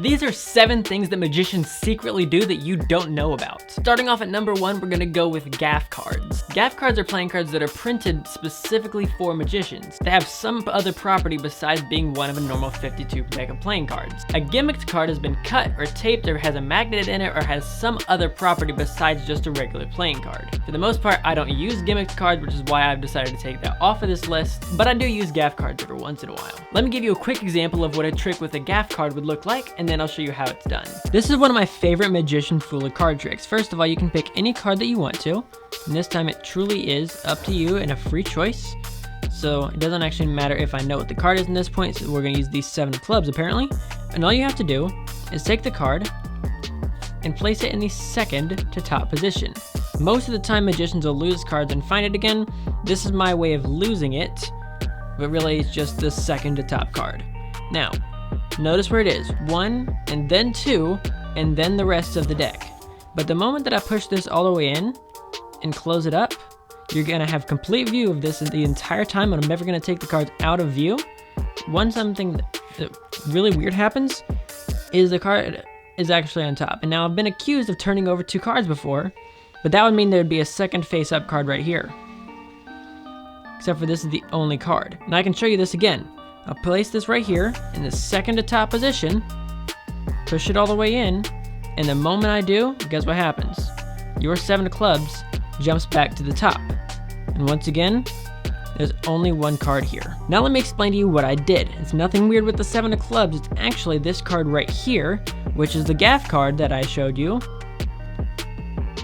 These are 7 things that magicians secretly do that you don't know about. Starting off at number 1, we're gonna go with gaff cards. Gaff cards are playing cards that are printed specifically for magicians. They have some other property besides being one of a normal 52 deck of playing cards. A gimmicked card has been cut or taped or has a magnet in it or has some other property besides just a regular playing card. For the most part, I don't use gimmicked cards, which is why I've decided to take that off of this list, but I do use gaff cards every once in a while. Let me give you a quick example of what a trick with a gaff card would look like, and then I'll show you how it's done. This is one of my favorite magician Fooler card tricks. First of all, you can pick any card that you want to, and this time it truly is up to you and a free choice. So it doesn't actually matter if I know what the card is in this point, so we're gonna use these 7 of clubs apparently. And all you have to do is take the card and place it in the second to top position. Most of the time magicians will lose cards and find it again. This is my way of losing it, but really it's just the second to top card. Now, notice where it is, 1 and then 2 and then the rest of the deck. But the moment that I push this all the way in and close it up, you're gonna have complete view of this the entire time, and I'm never gonna take the cards out of view. Something that really weird happens is the card is actually on top. And now I've been accused of turning over 2 cards before, but that would mean there'd be a second face up card right here. Except for this is the only card. And I can show you this again. I'll place this right here in the second to top position, push it all the way in, and the moment I do, guess what happens? Your 7 of clubs jumps back to the top. And once again, there's only 1 card here. Now let me explain to you what I did. It's nothing weird with the 7 of clubs, it's actually this card right here, which is the gaff card that I showed you,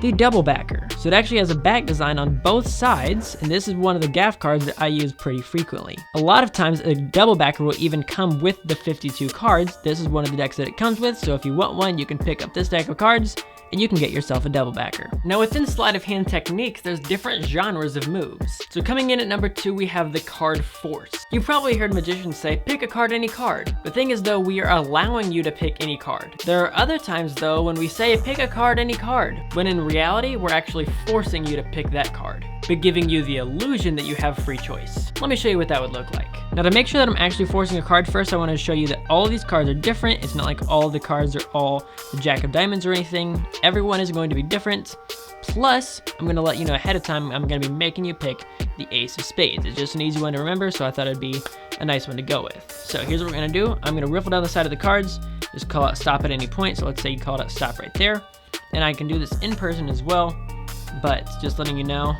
the double backer. So it actually has a back design on both sides, and this is one of the gaff cards that I use pretty frequently. A lot of times a double backer will even come with the 52 cards. This is one of the decks that it comes with, so if you want one, you can pick up this deck of cards and you can get yourself a double backer. Now within sleight of hand techniques, there's different genres of moves. So coming in at number 2, we have the card force. You've probably heard magicians say, pick a card, any card. The thing is though, we are allowing you to pick any card. There are other times though, when we say, pick a card, any card, when in reality, we're actually forcing you to pick that card, but giving you the illusion that you have free choice. Let me show you what that would look like. Now to make sure that I'm actually forcing a card first, I want to show you that all of these cards are different. It's not like all the cards are all the Jack of Diamonds or anything. Everyone is going to be different. Plus, I'm going to let you know ahead of time, I'm going to be making you pick the Ace of Spades. It's just an easy one to remember, so I thought it'd be a nice one to go with. So here's what we're going to do. I'm going to riffle down the side of the cards, just call out stop at any point. So let's say you called out stop right there. And I can do this in person as well, but just letting you know,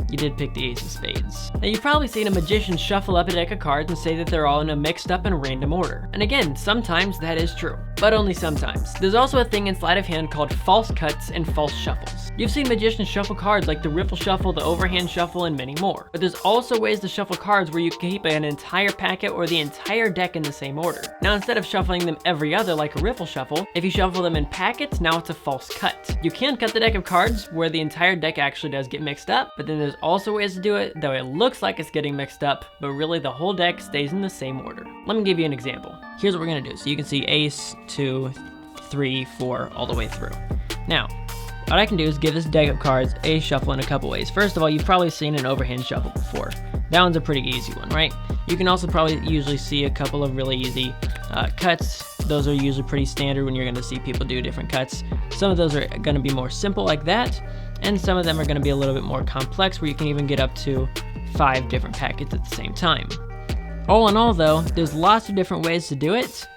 you did pick the Ace of Spades. Now you've probably seen a magician shuffle up a deck of cards and say that they're all in a mixed up and random order. And again, sometimes that is true, but only sometimes. There's also a thing in sleight of hand called false cuts and false shuffles. You've seen magicians shuffle cards like the riffle shuffle, the overhand shuffle, and many more. But there's also ways to shuffle cards where you can keep an entire packet or the entire deck in the same order. Now instead of shuffling them every other like a riffle shuffle, if you shuffle them in packets, now it's a false cut. You can cut the deck of cards where the entire deck actually does get mixed up, but then there's also ways to do it though it looks like it's getting mixed up, but really the whole deck stays in the same order. Let me give you an example. Here's what we're gonna do. So you can see Ace, 2, 3, 4, all the way through. Now, what I can do is give this deck of cards a shuffle in a couple ways. First of all, you've probably seen an overhand shuffle before. That one's a pretty easy one, right? You can also probably usually see a couple of really easy cuts. Those are usually pretty standard when you're gonna see people do different cuts. Some of those are gonna be more simple like that, and some of them are gonna be a little bit more complex where you can even get up to 5 different packets at the same time. All in all though, there's lots of different ways to do it,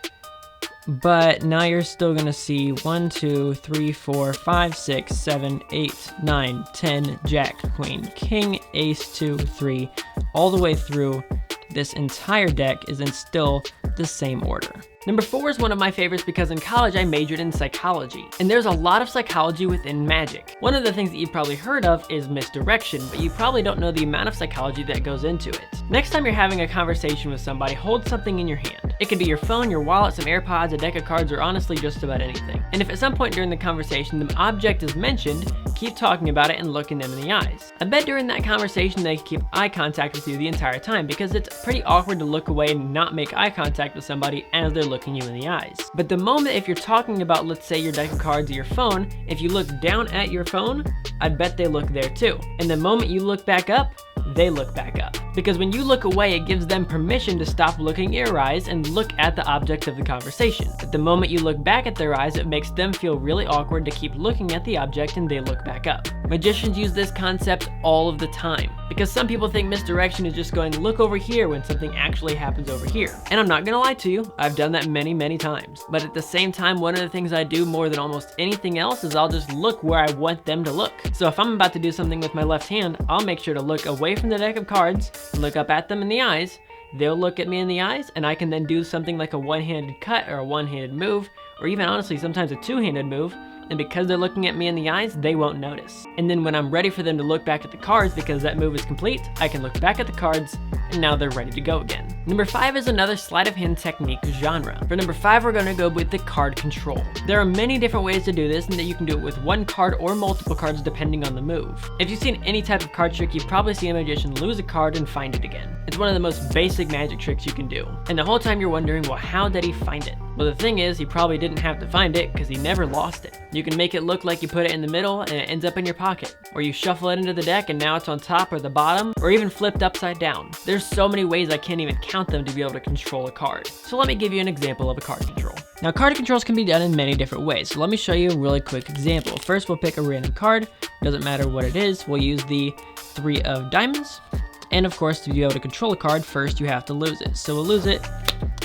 but now you're still gonna see 1, 2, 3, 4, 5, 6, 7, 8, 9, 10, Jack, Queen, King, Ace, 2, 3, all the way through. This entire deck is in still the same order. Number 4 is one of my favorites because in college I majored in psychology, and there's a lot of psychology within magic. One of the things that you've probably heard of is misdirection, but you probably don't know the amount of psychology that goes into it. Next time you're having a conversation with somebody, hold something in your hand. It could be your phone, your wallet, some AirPods, a deck of cards, or honestly just about anything. And if at some point during the conversation the object is mentioned, keep talking about it and looking them in the eyes. I bet during that conversation they keep eye contact with you the entire time because it's pretty awkward to look away and not make eye contact with somebody as they're looking you in the eyes. But the moment if you're talking about, let's say, your deck of cards or your phone, if you look down at your phone, I bet they look there too. And the moment you look back up, they look back up. because when you look away, it gives them permission to stop looking at your eyes and look at the object of the conversation. But the moment you look back at their eyes, it makes them feel really awkward to keep looking at the object, and they look back up. Magicians use this concept all of the time, because some people think misdirection is just going, look over here, when something actually happens over here. And I'm not gonna lie to you, I've done that many times. But at the same time, one of the things I do more than almost anything else is I'll just look where I want them to look. So if I'm about to do something with my left hand, I'll make sure to look away from the deck of cards and look up at them in the eyes. They'll look at me in the eyes, and I can then do something like a one-handed cut or a one-handed move, or even honestly sometimes a two-handed move. And because they're looking at me in the eyes, they won't notice. And then when I'm ready for them to look back at the cards because that move is complete, I can look back at the cards, and now they're ready to go again. Number 5 is another sleight of hand technique genre. For number 5, we're gonna go with the card control. There are many different ways to do this, and that you can do it with one card or multiple cards depending on the move. If you've seen any type of card trick, you've probably seen a magician lose a card and find it again. It's one of the most basic magic tricks you can do. And the whole time you're wondering, well, how did he find it? Well, the thing is, he probably didn't have to find it because he never lost it. You can make it look like you put it in the middle and it ends up in your pocket, or you shuffle it into the deck and now it's on top or the bottom, or even flipped upside down. There's so many ways I can't even count them to be able to control a card. So let me give you an example of a card control. Now, card controls can be done in many different ways, so let me show you a really quick example. First, we'll pick a random card. Doesn't matter what it is. We'll use the 3 of diamonds. And of course, to be able to control a card, first you have to lose it. So we'll lose it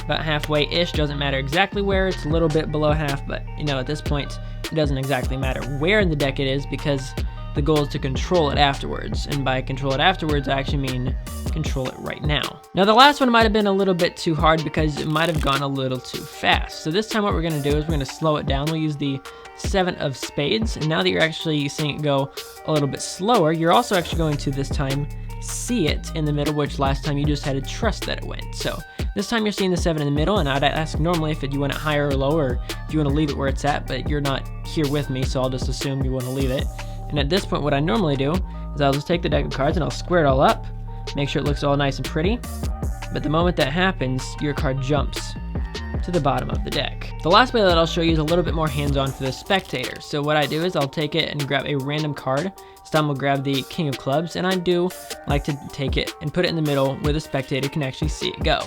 about halfway-ish. Doesn't matter exactly where. It's a little bit below half, but you know, at this point, it doesn't exactly matter where in the deck it is, because the goal is to control it afterwards. And by control it afterwards, I actually mean control it right now. Now, the last one might have been a little bit too hard because it might have gone a little too fast. So this time what we're gonna do is we're gonna slow it down. We'll use the 7 of spades. And now that you're actually seeing it go a little bit slower, you're also actually going to this time see it in the middle, which last time you just had to trust that it went. So this time you're seeing the 7 in the middle, and I'd ask normally if you want it higher or lower, or if you want to leave it where it's at, but you're not here with me, so I'll just assume you want to leave it. And at this point, what I normally do is I'll just take the deck of cards and I'll square it all up, make sure it looks all nice and pretty. But the moment that happens, your card jumps to the bottom of the deck. The last way that I'll show you is a little bit more hands-on for the spectator. So what I do is I'll take it and grab a random card. This time we'll grab the King of Clubs, and I do like to take it and put it in the middle where the spectator can actually see it go.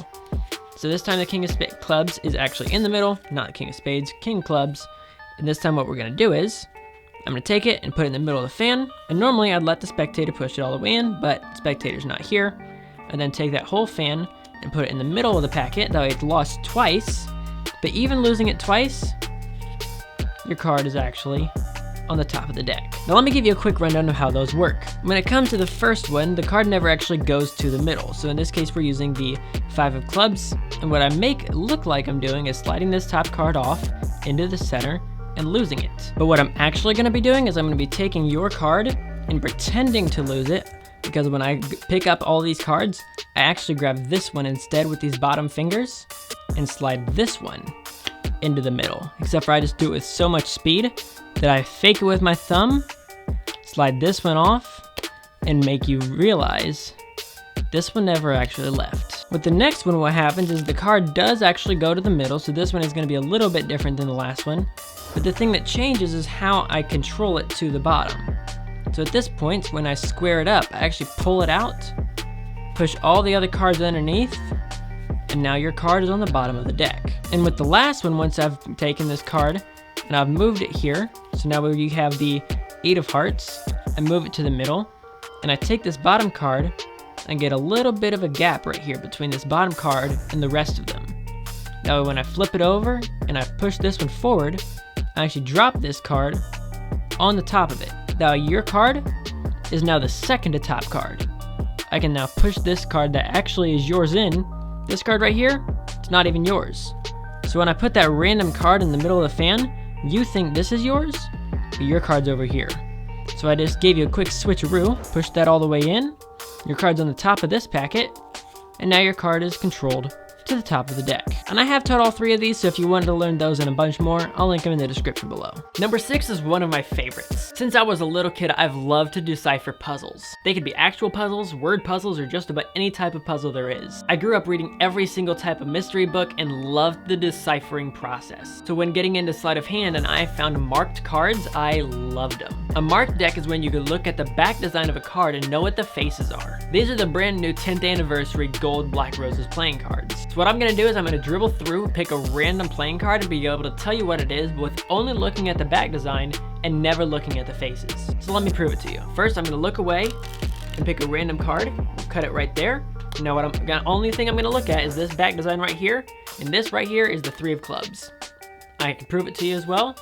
So this time the King of Clubs is actually in the middle, not the King of Spades, King of Clubs. And this time what we're gonna do is, I'm gonna take it and put it in the middle of the fan, and normally I'd let the spectator push it all the way in, but the spectator's not here. And then take that whole fan and put it in the middle of the packet, that way it's lost twice. But even losing it twice, your card is actually on the top of the deck. Now let me give you a quick rundown of how those work. When it comes to the first one, the card never actually goes to the middle. So in this case, we're using the 5 of clubs. And what I make it look like I'm doing is sliding this top card off into the center and losing it. But what I'm actually gonna be doing is I'm gonna be taking your card and pretending to lose it, because when I pick up all these cards, I actually grab this one instead with these bottom fingers and slide this one into the middle. Except for I just do it with so much speed that I fake it with my thumb, slide this one off, and make you realize this one never actually left. With the next one, what happens is the card does actually go to the middle, so this one is gonna be a little bit different than the last one. But the thing that changes is how I control it to the bottom. So at this point, when I square it up, I actually pull it out, push all the other cards underneath, and now your card is on the bottom of the deck. And with the last one, once I've taken this card and I've moved it here, so now where you have the 8 of hearts, I move it to the middle, and I take this bottom card and get a little bit of a gap right here between this bottom card and the rest of them. Now when I flip it over and I push this one forward, I actually drop this card on the top of it. Now your card is now the second to top card. I can now push this card that actually is yours in. This card right here, it's not even yours. So when I put that random card in the middle of the fan, you think this is yours, but your card's over here. So I just gave you a quick switcheroo, push that all the way in, your card's on the top of this packet, and now your card is controlled to the top of the deck. And I have taught all 3 of these, so if you wanted to learn those and a bunch more, I'll link them in the description below. Number 6 is one of my favorites. Since I was a little kid, I've loved to decipher puzzles. They could be actual puzzles, word puzzles, or just about any type of puzzle there is. I grew up reading every single type of mystery book and loved the deciphering process. So when getting into sleight of hand and I found marked cards, I loved them. A marked deck is when you can look at the back design of a card and know what the faces are. These are the brand new 10th anniversary gold Black Roses playing cards. So what I'm gonna do is I'm gonna dribble through, pick a random playing card, and be able to tell you what it is with only looking at the back design and never looking at the faces. So let me prove it to you. First, I'm gonna look away and pick a random card, cut it right there. Now only thing I'm gonna look at is this back design right here, and this right here is the 3 of clubs. I can prove it to you as well.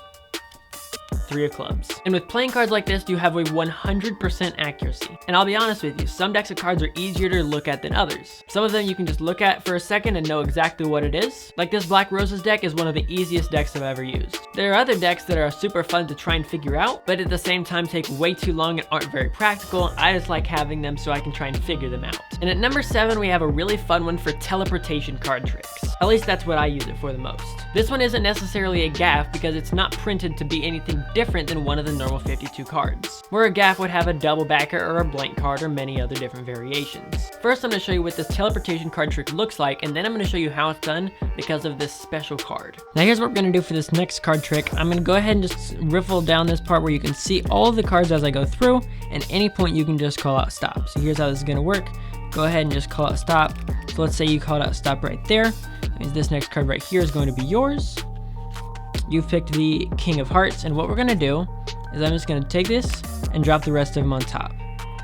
3 of clubs. And with playing cards like this, you have a 100% accuracy. And I'll be honest with you, some decks of cards are easier to look at than others. Some of them you can just look at for a second and know exactly what it is. Like this Black Roses deck is one of the easiest decks I've ever used. There are other decks that are super fun to try and figure out, but at the same time take way too long and aren't very practical. I just like having them so I can try and figure them out. And at number 7, we have a really fun one for teleportation card tricks. At least that's what I use it for the most. This one isn't necessarily a gaff because it's not printed to be anything different than one of the normal 52 cards, where a gaff would have a double backer or a blank card or many other different variations. First, I'm going to show you what this teleportation card trick looks like, and then I'm going to show you how it's done because of this special card. Now here's what we're going to do for this next card trick. I'm going to go ahead and just riffle down this part where you can see all of the cards as I go through, and any point you can just call out stop. So here's how this is going to work. Go ahead and just call out stop. So let's say you called out stop right there. That means this next card right here is going to be yours. You've picked the King of Hearts, and what we're gonna do is I'm just gonna take this and drop the rest of them on top.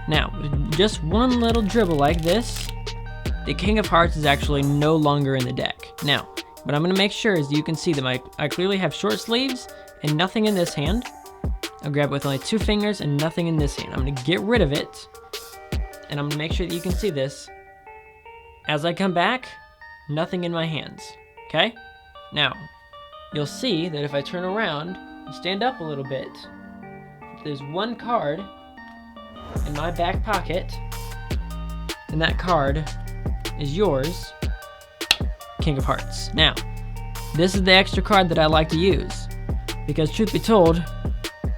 Now, with just one little dribble like this, the King of Hearts is actually no longer in the deck. Now, what I'm gonna make sure is you can see them. I clearly have short sleeves and nothing in this hand. I'll grab it with only 2 fingers and nothing in this hand. I'm gonna get rid of it, and I'm gonna make sure that you can see this. As I come back, nothing in my hands, okay? Now, you'll see that if I turn around and stand up a little bit, there's one card in my back pocket, and that card is yours, King of Hearts. Now, this is the extra card that I like to use, because truth be told,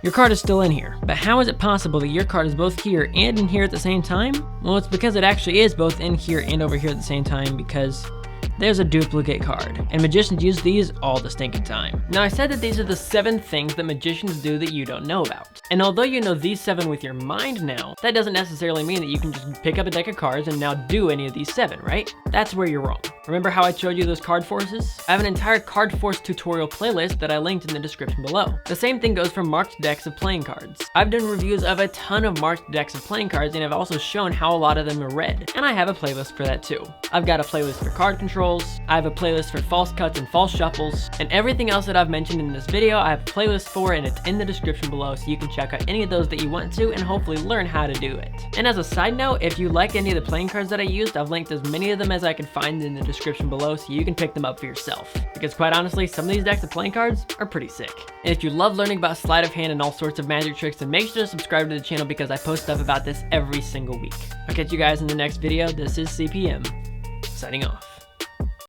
your card is still in here. But how is it possible that your card is both here and in here at the same time? Well, it's because it actually is both in here and over here at the same time, because there's a duplicate card, and magicians use these all the stinking time. Now I said that these are the 7 things that magicians do that you don't know about. And although you know these 7 with your mind now, that doesn't necessarily mean that you can just pick up a deck of cards and now do any of these 7, right? That's where you're wrong. Remember how I showed you those card forces? I have an entire card force tutorial playlist that I linked in the description below. The same thing goes for marked decks of playing cards. I've done reviews of a ton of marked decks of playing cards, and I've also shown how a lot of them are read. And I have a playlist for that too. I've got a playlist for card controls, I have a playlist for false cuts and false shuffles, and everything else that I've mentioned in this video I have a playlist for, and it's in the description below, so you can check out any of those that you want to and hopefully learn how to do it. And as a side note, if you like any of the playing cards that I used, I've linked as many of them as I can find in the description below so you can pick them up for yourself. Because quite honestly, some of these decks of playing cards are pretty sick. And if you love learning about sleight of hand and all sorts of magic tricks, then make sure to subscribe to the channel because I post stuff about this every single week. I'll catch you guys in the next video. This is CPM, signing off.